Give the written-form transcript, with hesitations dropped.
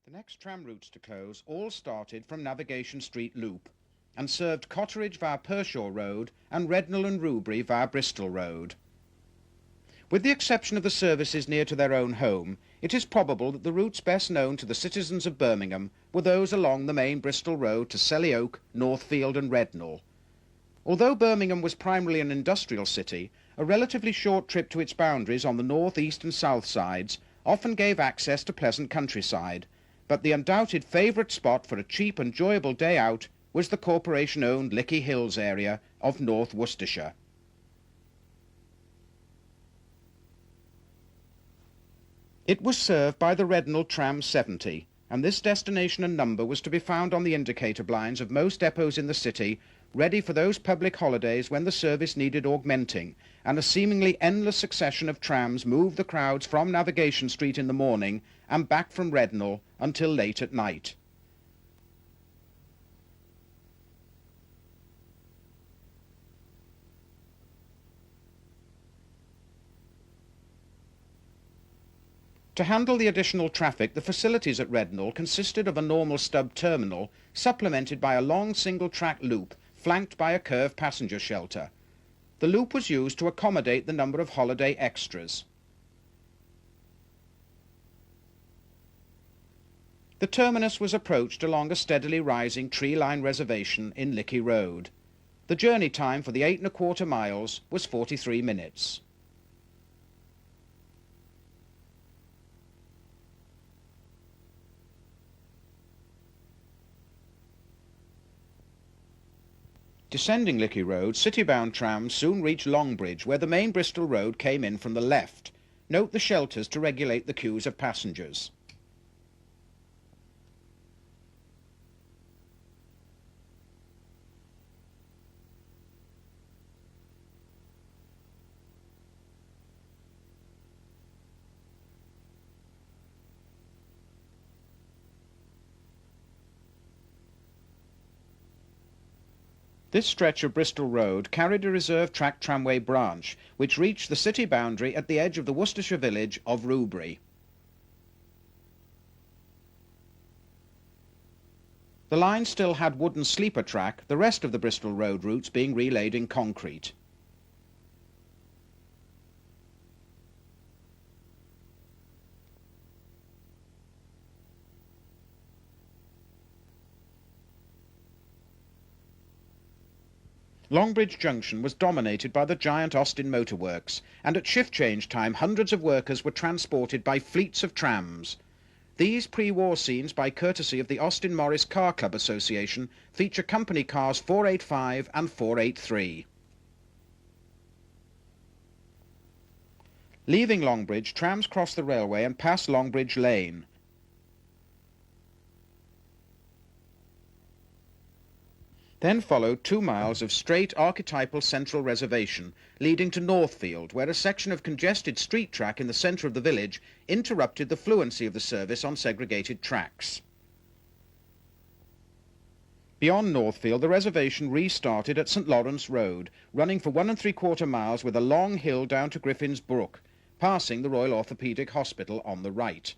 The next tram routes to close all started from Navigation Street Loop and served Cotteridge via Pershaw Road and Rednall and Rubery via Bristol Road. With the exception of the services near to their own home, it is probable that the routes best known to the citizens of Birmingham were those along the main Bristol Road to Selly Oak, Northfield and Rednall. Although Birmingham was primarily an industrial city, a relatively short trip to its boundaries on the north, east and south sides often gave access to pleasant countryside, but the undoubted favourite spot for a cheap and enjoyable day out was the corporation-owned Lickey Hills area of North Worcestershire. It was served by the Rednall Tram 70, and this destination and number was to be found on the indicator blinds of most depots in the city, ready for those public holidays when the service needed augmenting, and a seemingly endless succession of trams moved the crowds from Navigation Street in the morning and back from Rednall until late at night. To handle the additional traffic, the facilities at Rednall consisted of a normal stub terminal supplemented by a long single-track loop flanked by a curved passenger shelter. The loop was used to accommodate the number of holiday extras. The terminus was approached along a steadily rising tree-line reservation in Lickey Road. The journey time for the 8 1/4 miles was 43 minutes. Descending Lickey Road, city-bound trams soon reached Longbridge, where the main Bristol Road came in from the left. Note the shelters to regulate the queues of passengers. This stretch of Bristol Road carried a reserve track tramway branch, which reached the city boundary at the edge of the Worcestershire village of Rubery. The line still had wooden sleeper track, the rest of the Bristol Road routes being relaid in concrete. Longbridge Junction was dominated by the giant Austin Motor Works, and at shift change time hundreds of workers were transported by fleets of trams. These pre-war scenes, by courtesy of the Austin Morris Car Club Association, feature company cars 485 and 483. Leaving Longbridge, trams cross the railway and pass Longbridge Lane. Then followed 2 miles of straight archetypal central reservation, leading to Northfield, where a section of congested street track in the centre of the village interrupted the fluency of the service on segregated tracks. Beyond Northfield, the reservation restarted at St Lawrence Road, running for 1 3/4 miles with a long hill down to Griffin's Brook, passing the Royal Orthopaedic Hospital on the right.